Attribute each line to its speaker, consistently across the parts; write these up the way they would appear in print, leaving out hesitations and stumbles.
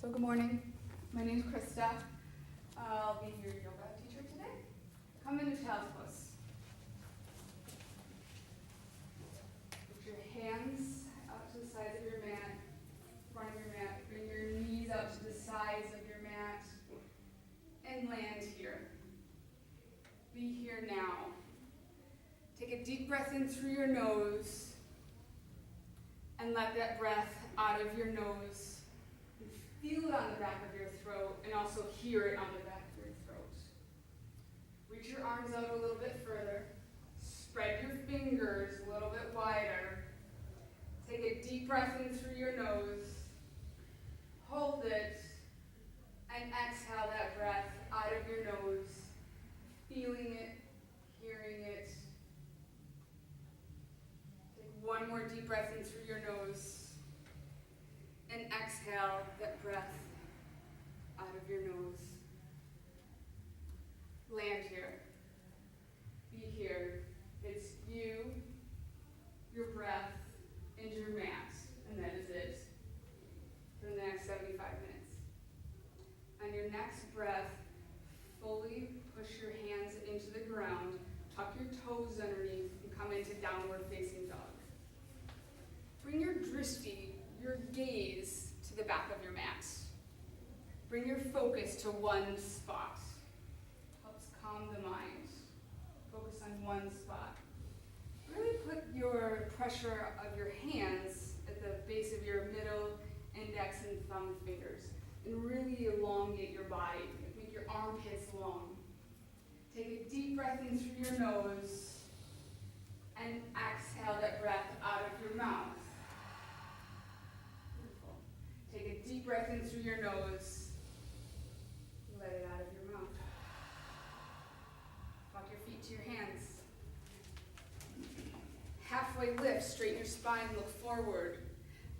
Speaker 1: So good morning. My name is Krista. I'll be your yoga teacher today. Come into child's pose. Put your hands out to the sides of your mat, front of your mat. Bring your knees out to the sides of your mat and land here. Be here now. Take a deep breath in through your nose and let that breath out of your nose. Feel it on the back of your throat and also hear it on the back of your throat. Reach your arms out a little bit further. Spread your fingers a little bit wider. Take a deep breath in through your nose. Hold it and exhale that breath out of your nose. Feeling it, hearing it. Take one more deep breath in through your nose. And exhale that breath out of your nose. Land here. Be here. It's you, your breath, and your mat. And that is it for the next 75 minutes. On your next breath, fully push your hands into the ground. Tuck your toes underneath and come into downward facing dog. Bring your drishti, your gaze, to the back of your mat. Bring your focus to one spot. Helps calm the mind. Focus on one spot. Really put your pressure of your hands at the base of your middle, index, and thumb fingers. And really elongate your body. Make your armpits long. Take a deep breath in through your nose and exhale that breath out of your mouth. Take a deep breath in through your nose. Let it out of your mouth. Walk your feet to your hands. Halfway lift, straighten your spine, look forward.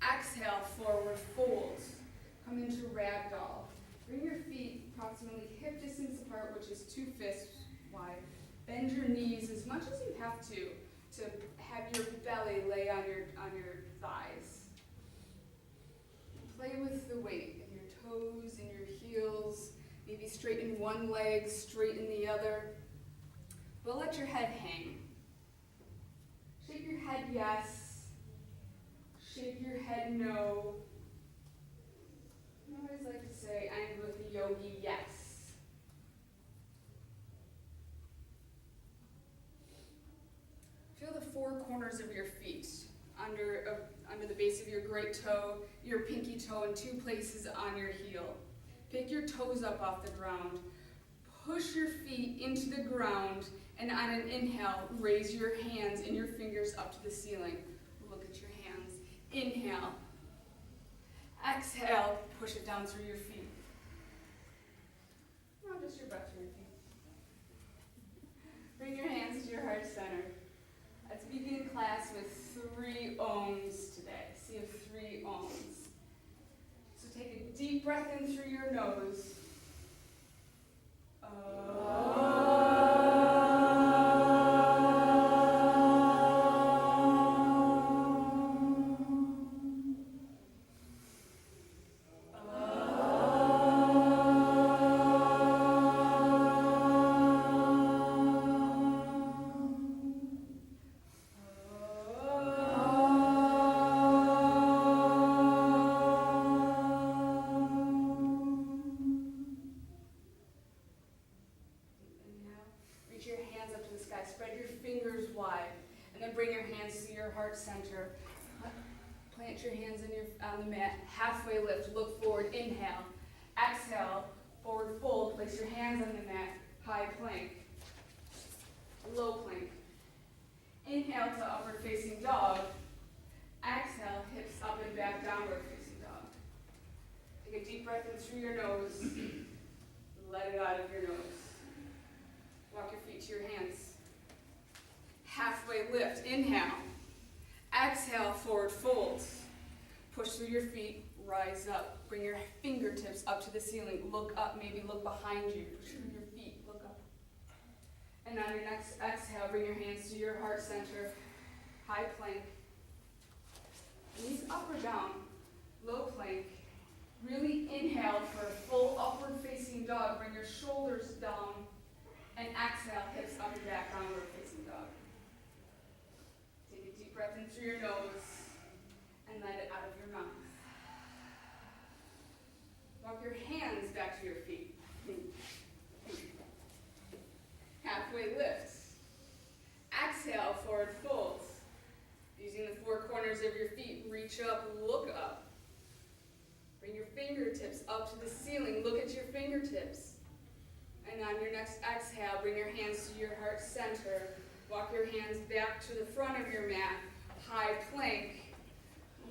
Speaker 1: Exhale, forward fold. Come into ragdoll. Bring your feet approximately hip distance apart, which is 2 fists wide. Bend your knees as much as you have to have your belly lay on your thighs. Play with the weight of your toes and your heels. Maybe straighten one leg, straighten the other. But let your head hang. Shake your head yes. Shake your head no. I always like to say, I'm with the yogi, yes. Feel the 4 corners of your feet under the base of your great toe, your pinky toe, and 2 places on your heel. Pick your toes up off the ground. Push your feet into the ground, and on an inhale, raise your hands and your fingers up to the ceiling. Look at your hands. Inhale. Exhale, push it down through your feet. Not just your breath through your feet. Bring your hands to your heart center. Let's begin class with 3 ohms today. See if 3 ohms. So take a deep breath in through your nose. Center. Plant your hands on the mat. Halfway lift. Look forward. Inhale. Exhale. Forward fold. Place your hands on the mat. High plank. Low plank. Inhale to upward facing dog. Exhale. Hips up and back. Downward facing dog. Take a deep breath in through your nose. Let it out of your nose. Walk your feet to your hands. Halfway lift. Inhale. Exhale, forward fold. Push through your feet, rise up. Bring your fingertips up to the ceiling. Look up, maybe look behind you. Push through your feet, look up. And on your next exhale, bring your hands to your heart center. High plank. Knees up or down. Low plank. Really inhale. through your nose and let it out of your mouth. Walk your hands back to your feet. Halfway lift. Exhale, forward fold. Using the four corners of your feet, reach up, look up. Bring your fingertips up to the ceiling. Look at your fingertips. And on your next exhale, bring your hands to your heart center. Walk your hands back to the front of your mat. High plank,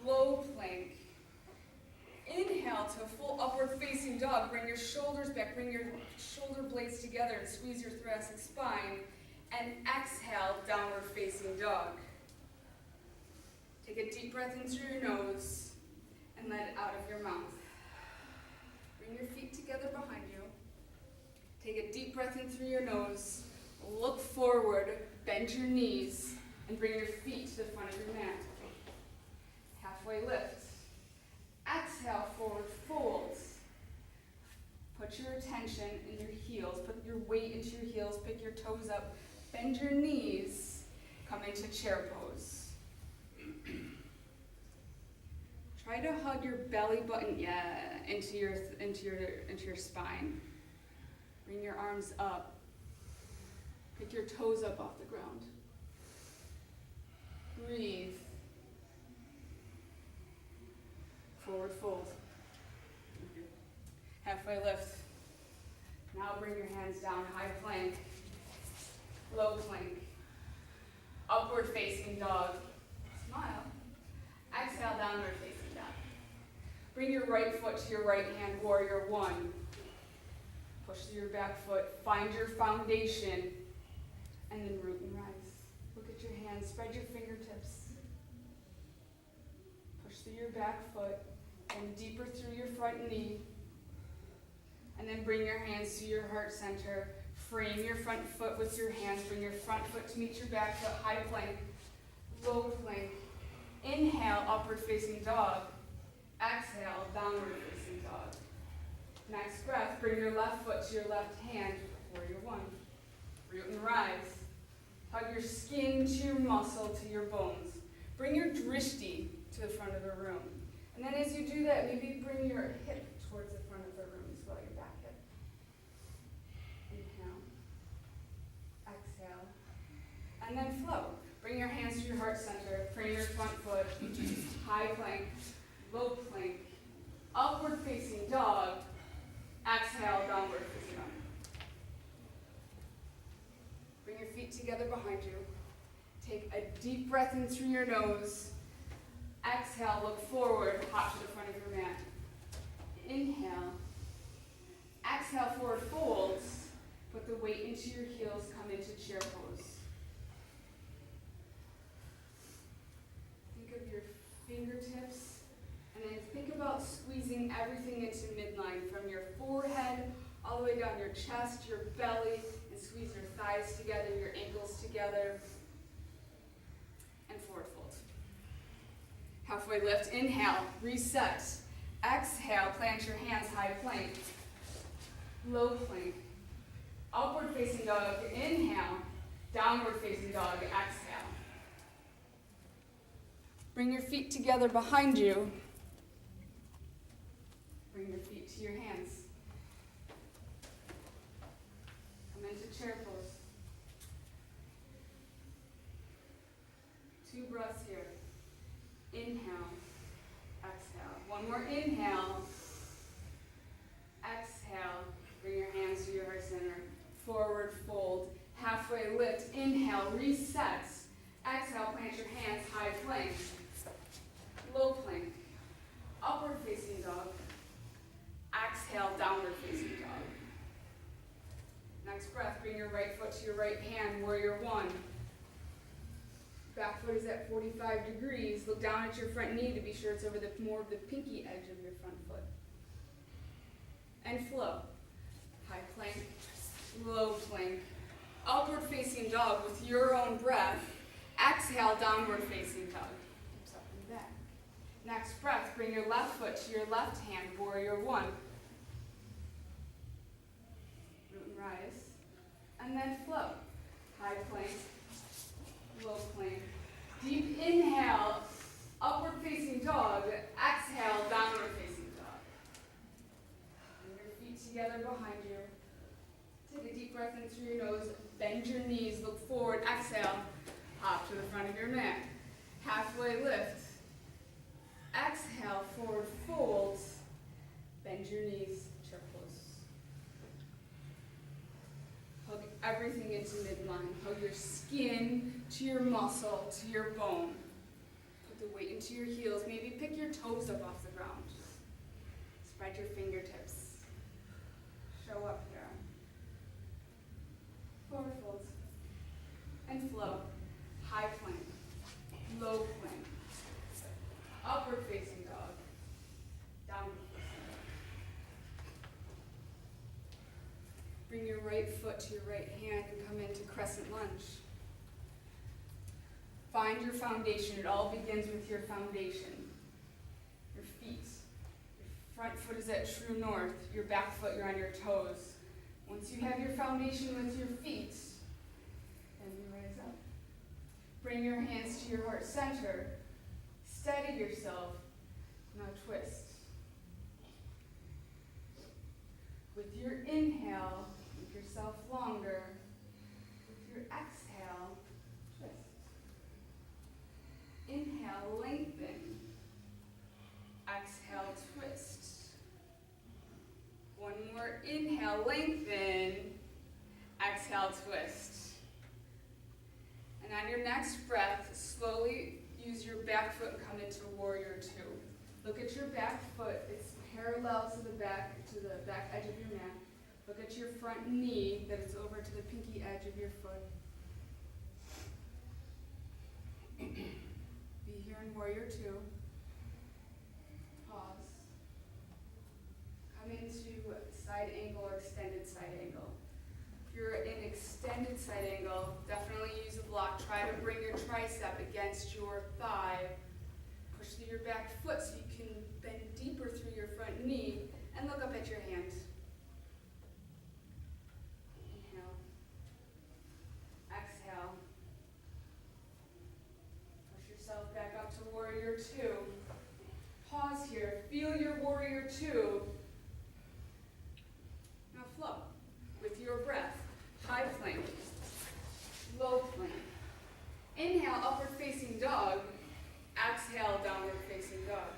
Speaker 1: low plank. Inhale to a full upward facing dog. Bring your shoulders back. Bring your shoulder blades together and squeeze your thoracic spine. And exhale, downward facing dog. Take a deep breath in through your nose and let it out of your mouth. Bring your feet together behind you. Take a deep breath in through your nose. Look forward, bend your knees, and bring your feet to the front of your mat. Halfway lift. Exhale, forward fold. Put your attention in your heels. Put your weight into your heels. Pick your toes up. Bend your knees. Come into chair pose. Try to hug your belly button, into your spine. Bring your arms up. Pick your toes up off the ground. Breathe. Forward fold. Halfway lift. Now bring your hands down, high plank, low plank, upward facing dog. Smile. Exhale, downward facing dog. Bring your right foot to your right hand, warrior one. Push through your back foot, find your foundation, and then root and rise. Look at your hands, spread your fingertips. Push through your back foot, and deeper through your front knee. And then bring your hands to your heart center. Frame your front foot with your hands. Bring your front foot to meet your back foot. High plank, low plank. Inhale, upward facing dog. Exhale, downward facing dog. Next breath, bring your left foot to your left hand. Warrior one. Root and rise. Hug your skin to your muscle to your bones. Bring your drishti to the front of the room. And then as you do that, maybe bring your hip towards the front of the room as well, your back hip. Inhale. Exhale. And then flow. Bring your hands to your heart center. Frame your front foot. High plank. Low plank. Upward facing dog. Exhale, downward facing dog. Bring your feet together behind you. Take a deep breath in through your nose. Exhale, look forward, hop to the front of your mat. Inhale. Exhale, forward folds. Put the weight into your heels, come into chair pose. Think of your fingertips, and then think about squeezing everything into midline from your forehead all the way down your chest, your belly, and squeeze your thighs together, your ankles together, and forward fold. Halfway lift, inhale, reset. Exhale, plant your hands, high plank, low plank. Upward facing dog, inhale. Downward facing dog, exhale. Bring your feet together behind you. Bring your feet to your hands. Come into chair pose. 2 breaths here. Inhale, exhale. One more inhale. Exhale. Bring your hands to your heart center. Forward fold. Halfway lift. Inhale, reset. Exhale, plant your hands, high plank. Low plank. Upward facing dog. Exhale, downward facing dog. Next breath, bring your right foot to your right hand, warrior one. Back foot is at 45 degrees. Look down at your front knee to be sure it's over the more of the pinky edge of your front foot. And flow. High plank, low plank. Upward facing dog with your own breath. Exhale, downward facing dog. Hips up and back. Next breath, bring your left foot to your left hand, warrior one. Root and rise. And then flow. High plank, low plank, Deep inhale, upward facing dog. Exhale, downward facing dog. Bring your feet together behind you. Take a deep breath in through your nose. Bend your knees, look forward. Exhale, hop to the front of your mat. Halfway lift. Exhale, forward fold. Bend your knees, chair pose. Hug everything into midline. Hug your skin to your muscle, to your bone. Put the weight into your heels. Maybe pick your toes up off the ground. Spread your fingertips. Show up here. Forward fold. And flow. High plank. Low plank. Upward facing dog. Downward facing dog. Bring your right foot to your right hand and come into crescent lunge. Find your foundation. It all begins with your foundation. Your feet. Your front foot is at true north. Your back foot, you're on your toes. Once you have your foundation with your feet, then you raise up. Bring your hands to your heart center. Steady yourself. Now twist. With your inhale, make yourself longer. With your exhale, twist. Inhale, lengthen. Exhale, twist. One more inhale, lengthen. Exhale, twist. And on your next breath, slowly use your back foot and come into warrior two. Look at your back foot. It's parallel to the back edge of your mat. Look at your front knee that is over to the pinky edge of your foot. Be here in warrior two. Pause. Come into side angle or extended side angle. If you're in extended side angle, definitely use a block. Try to bring your tricep against your thigh. Push through your back foot so you can bend deeper through your front knee and look up at your hand. Inhale. Exhale. Push yourself back up to warrior two. Pause here. Feel your warrior two. Now flow with your breath. High plank. Low plank. Inhale, upward facing dog. Exhale, downward facing dog.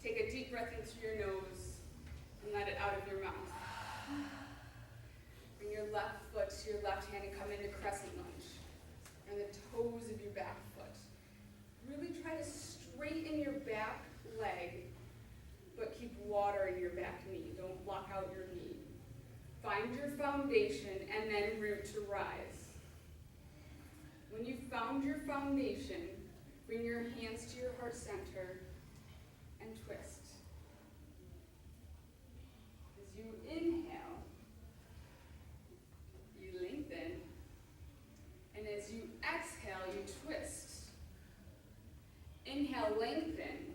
Speaker 1: Take a deep breath in through your nose and let it out of your mouth. Bring your left foot to your left hand and come into crescent lunge. And the toes of your back foot. Really try to straighten your back leg, but keep water in your back knee. Don't block out your knee. Find your foundation and then root to rise. When you've found your foundation, bring your hands to your heart center and twist. As you inhale, you lengthen. And as you exhale, you twist. Inhale, lengthen.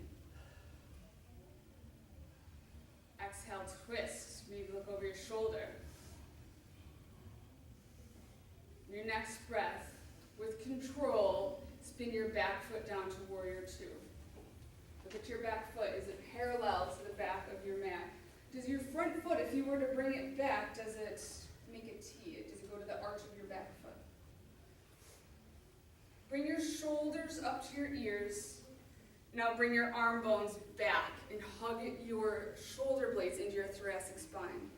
Speaker 1: Exhale, twist. Maybe look over your shoulder. Your next breath, with control, spin your back foot down to warrior two. Look at your back foot. Is it parallel to the back of your mat? Does your front foot, if you were to bring it back, does it make a T? Does it go to the arch of your back foot? Bring your shoulders up to your ears. Now bring your arm bones back and hug your shoulder blades into your thoracic spine.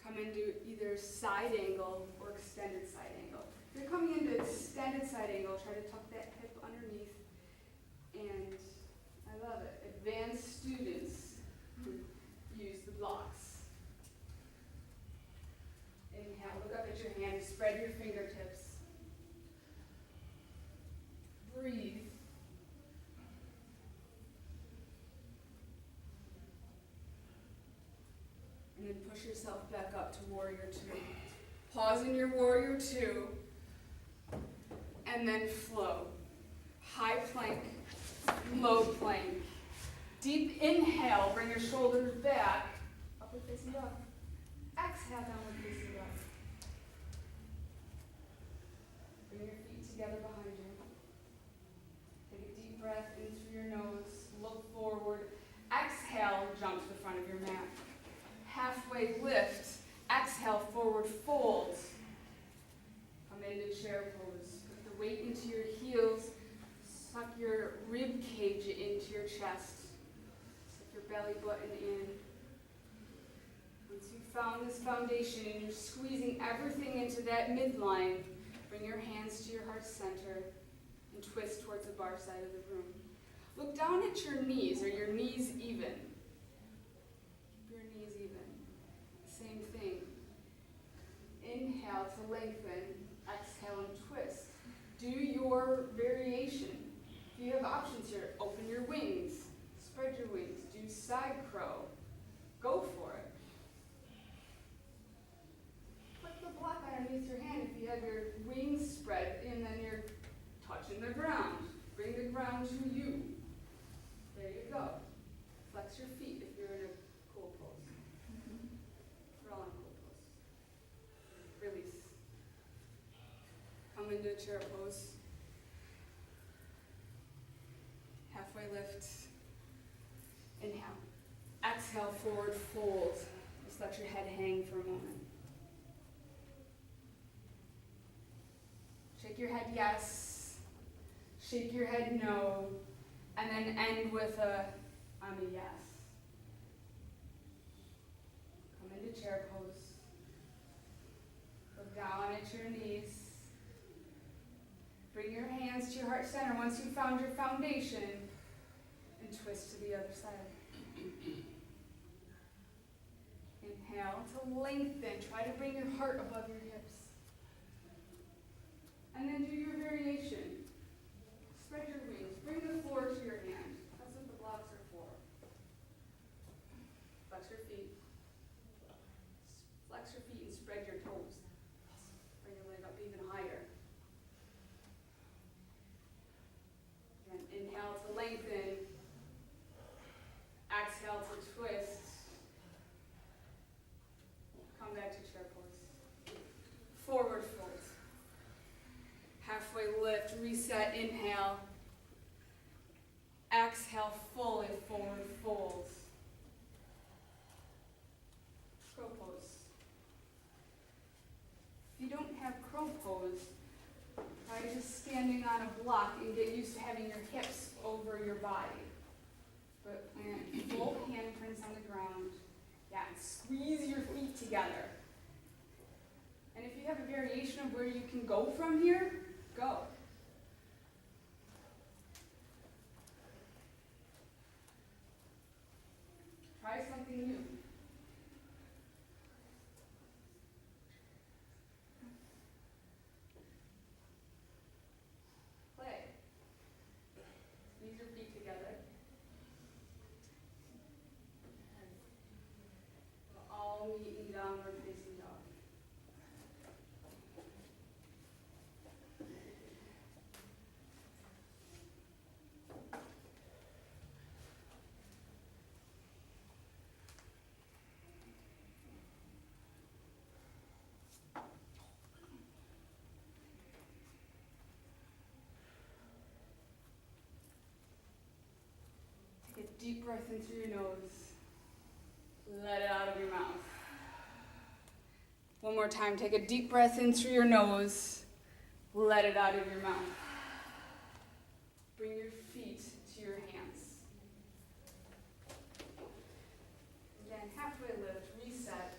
Speaker 1: Come into either side angle or extended side angle. If you're coming into extended side angle, try to tuck that hip underneath. And I love it. Advanced students use the blocks. Inhale, look up at your hand, spread your fingertips. Breathe. And then push yourself back up to warrior two. Pause in your warrior two. And then flow. High plank, low plank. Deep inhale, bring your shoulders back. Upward facing dog. Exhale, downward facing dog. breath in through your nose. Look forward. Exhale, jump to the front of your mat. Halfway lift. Exhale, forward fold. Come into chair pose. Put the weight into your heels. Suck your rib cage into your chest. Suck your belly button in. Once you've found this foundation and you're squeezing everything into that midline, bring your hands to your heart center and twist towards the bar side of the room. Look down at your knees. Are your knees even? Keep your knees even. Same thing. Inhale to lengthen. Exhale and twist. Do your variation. If you have options here, open your wings. Spread your wings. Do side crow. Go for it. Put the block underneath your hand if you have your wings spread and then you're touching the ground. Bring the ground to you. There you go. Flex your feet if you're in a cool pose. We're all in a cool pose. Release. Come into a chair pose. Halfway lift. Inhale. Exhale, forward fold. Just let your head hang for a moment. Shake your head yes. Shake your head no. And then end with I'm a yes. Come into chair pose. Look down at your knees. Bring your hands to your heart center once you've found your foundation and twist to the other side. Inhale to lengthen. Try to bring your heart above your hips. And then do your variation. Spread your wings. Bring the floor to your hand. That's what the blocks are for. Flex your feet. Flex your feet and spread your toes. Bring your leg up even higher. And inhale to lengthen. Exhale to twist. Come back to chair pose. Forward fold. Halfway lift, reset, inhale. Exhale, fully forward fold. Crow pose. If you don't have crow pose, try just standing on a block and get used to having your hips over your body. But plant full handprints on the ground. Yeah, and squeeze your feet together. And if you have a variation of where you can go from here, go. Try something new. Play. Squeeze your feet together. We'll all meet in downward facing dog. Take a deep breath in through your nose. Let it out of your mouth. One more time. Take a deep breath in through your nose. Let it out of your mouth. Bring your feet to your hands. Again, halfway lift, reset.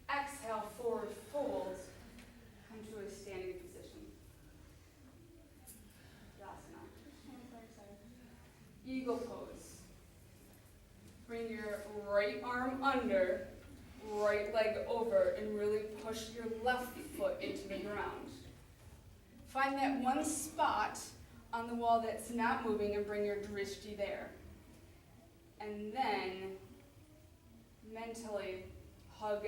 Speaker 1: Exhale, forward fold. Come to a standing position. Yasana. Eagle pose. Bring your right arm under, right leg over, and really push your left foot into the ground. Find that one spot on the wall that's not moving and bring your drishti there. And then mentally hug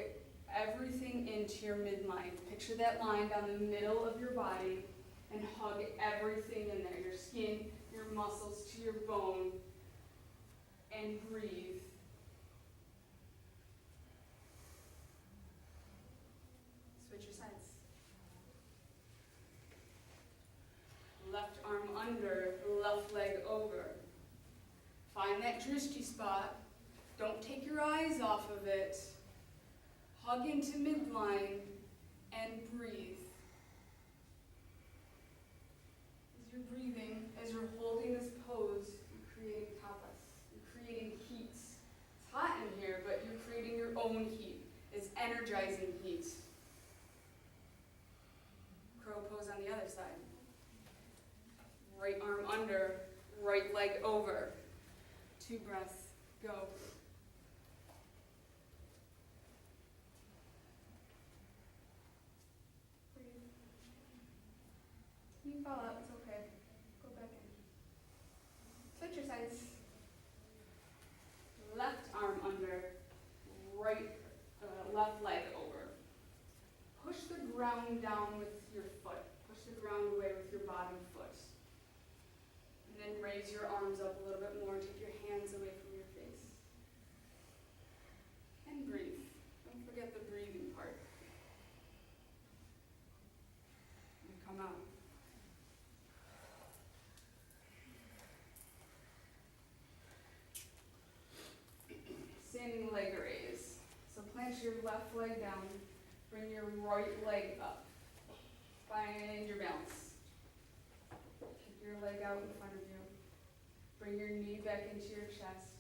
Speaker 1: everything into your midline. Picture that line down the middle of your body and hug everything in there, your skin, your muscles to your bone, and breathe. Switch your sides. Left arm under, left left leg over. Find that drishti spot. Don't take your eyes off of it. Hug into midline and breathe. As you're breathing, as you're holding this pose, you're creating tapas. You're creating heat. It's hot in here, but you're creating your own heat. It's energizing heat. Crow pose on the other side. Right arm under, right leg over. 2 breaths, go. Breathe. You fall out, it's okay. Go back in. Switch your sides. Left arm under, left leg over. Push the ground down with your foot. Push the ground away with your bottom foot. And then raise your arms up a little bit more. Take your hands away from your face. And breathe. Don't forget the breathing part. And come out. Standing leg raise. So plant your left leg down. Bring your right leg up. Find your balance. Kick your leg out in front of you. Bring your knee back into your chest.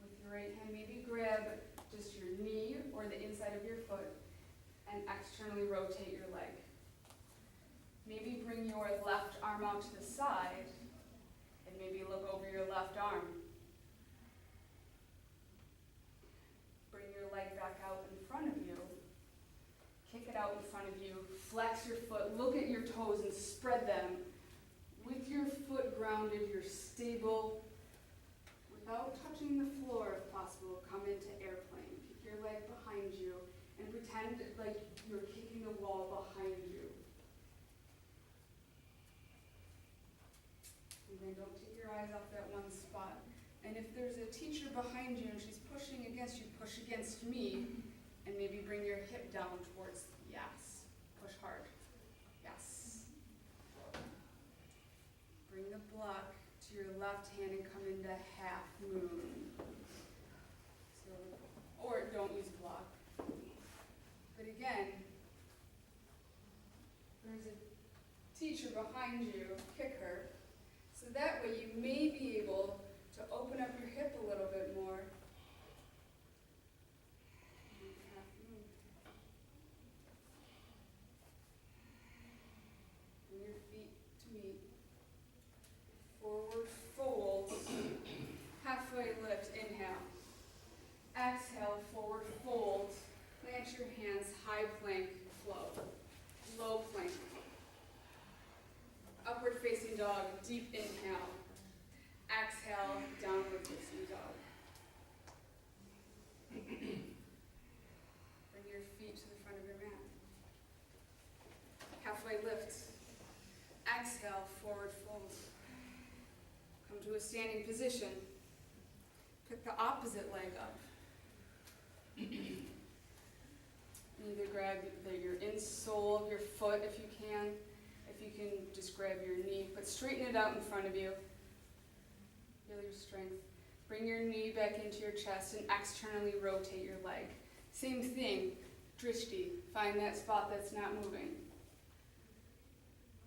Speaker 1: With your right hand, maybe grab just your knee or the inside of your foot and externally rotate your leg. Maybe bring your left arm out to the side and maybe look over your left arm. Bring your leg back out in front of you. Kick it out in front of you. Flex your foot. Look at your toes and spread them. With your foot grounded, you're stable. Without touching the floor, if possible, come into airplane. Kick your leg behind you and pretend like you're kicking the wall behind you. And then don't take your eyes off that one spot. And if there's a teacher behind you and she's pushing against you, push against me. And maybe bring your hip down towards yes. Push hard. Yes. Bring the block to your left hand and come into half moon. So, or don't use block. But again, there's a teacher behind you, kick her. So that way you may be able to open up your hip a little bit more. Bring your feet to meet. Forward fold. Halfway lift, inhale. Exhale, forward fold. Plant your hands, high plank, flow. Low plank. Upward facing dog, deep inhale. Exhale, downward facing dog. Bring your feet to the front of your mat. Halfway lift. Exhale, forward fold. Come to a standing position. Pick the opposite leg up. Either grab your insole of your foot if you can. If you can, just grab your knee, but straighten it out in front of you. Feel your strength. Bring your knee back into your chest and externally rotate your leg. Same thing, drishti. Find that spot that's not moving.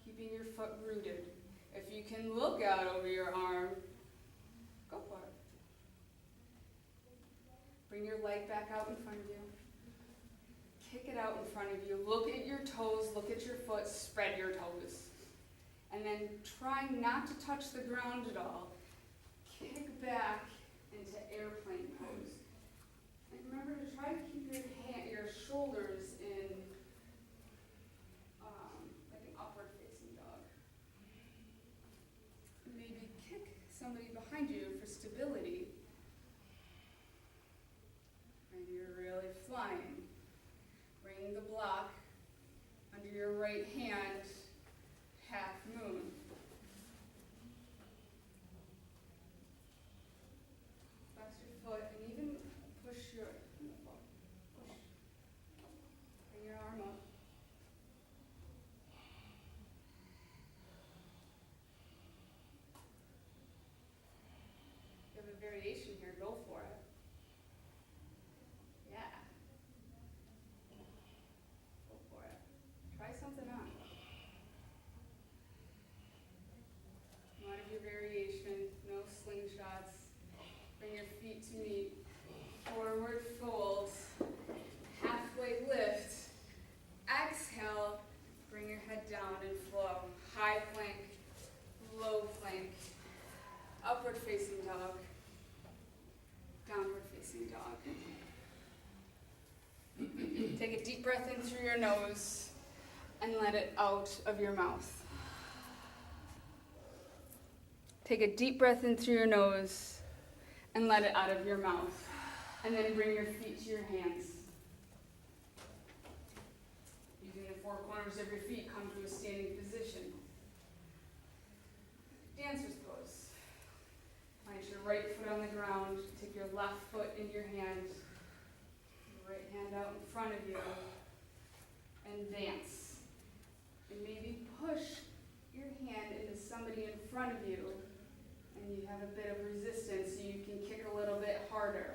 Speaker 1: Keeping your foot rooted. If you can look out over your arm, go for it. Bring your leg back out in front of you. Kick it out in front of you. Look at your toes, look at your foot, spread your toes. And then try not to touch the ground at all. Kick back into airplane pose. And remember to try to keep your shoulders in like an upward facing dog. Maybe kick somebody behind you for stability. And you're really flying. Bring the block under your right hand, half moon. Flex your foot and even push your push. Bring your arm up. variation here, go for it. Yeah. Go for it. Try something on. Want to do variation, no slingshots. Bring your feet to meet. Forward fold. Halfway lift. Exhale. Bring your head down and flow. High plank, low plank. Upward facing dog. Downward facing dog. Take a deep breath in through your nose and let it out of your mouth. Take a deep breath in through your nose and let it out of your mouth. And then bring your feet to your hands. Using the four corners of your feet, come to a standing position. Dancer's pose. Plant your right foot on the ground. Take your left foot in your hand. Your right hand out in front of you. And dance. And maybe push your hand into somebody in front of you. And you have a bit of resistance so you can kick a little bit harder.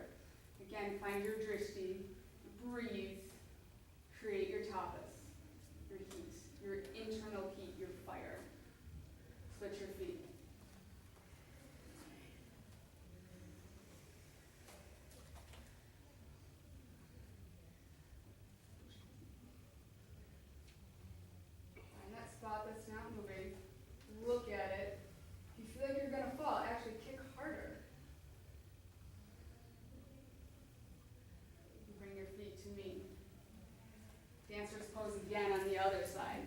Speaker 1: Again, find your drishti. Breathe. Create your tapas. Your heat. Your internal heat. Your fire. Switch your feet. Spot that's not moving, look at it. If you feel like you're going to fall, actually kick harder. Bring your feet to meet. Dancer's pose again on the other side.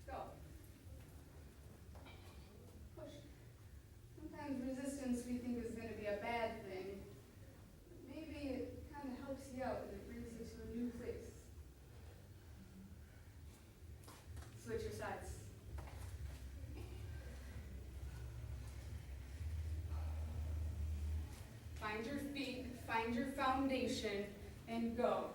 Speaker 1: Go. Push. Sometimes resistance we think is going to be a bad thing. But maybe it kind of helps you out. New place. Switch your sides. Find your feet, find your foundation, and go.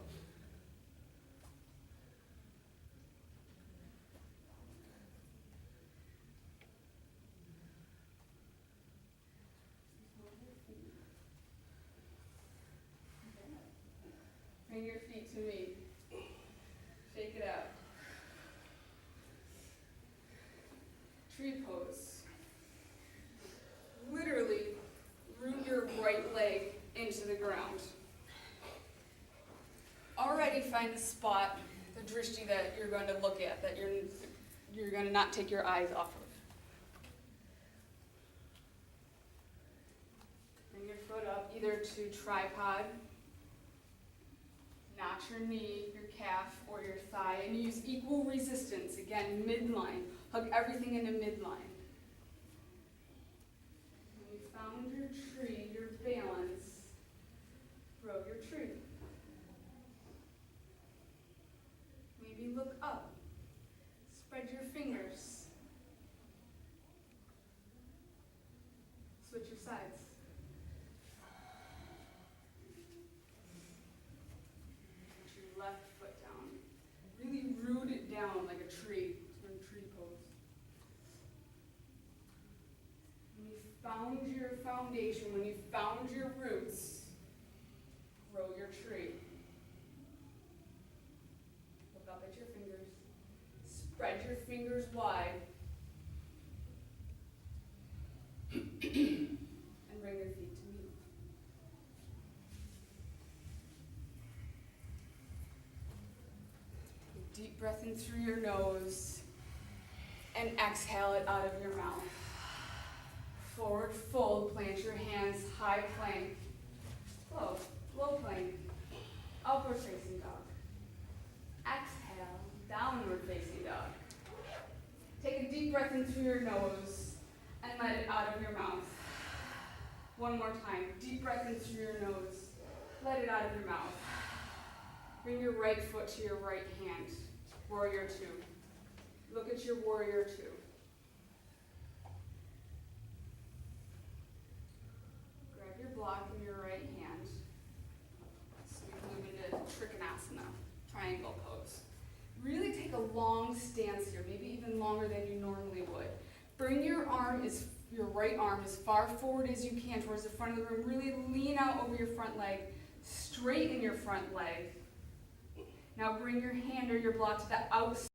Speaker 1: Bring your feet to me. Shake it out. Tree pose. Literally root your right leg into the ground. Already find the spot, the drishti that you're going to look at, that you're going to not take your eyes off of. Bring your foot up either to tripod. Notch your knee, your calf, or your thigh, and use equal resistance. Again, midline. Hug everything into midline. When you found your tree, your balance, grow your tree. Maybe look up. Spread your fingers. Switch your sides. Left foot down. Really root it down like a tree. In tree pose. When you found your foundation, when you found your roots, grow your tree. Look up at your fingers. Spread your fingers wide. And bring your feet to meet. Deep breath in through your nose and exhale it out of your mouth. Forward fold, plant your hands, high plank, low plank, upward facing dog. Exhale, downward facing dog. Take a deep breath in through your nose and let it out of your mouth. One more time, deep breath in through your nose, let it out of your mouth. Bring your right foot to your right hand. Warrior two. Look at your warrior two. Grab your block in your right hand. So we move into Trikonasana, triangle pose. Really take a long stance here, maybe even longer than you normally would. Bring your right arm as far forward as you can towards the front of the room. Really lean out over your front leg. Straighten your front leg. Now bring your hand or your block to the outside.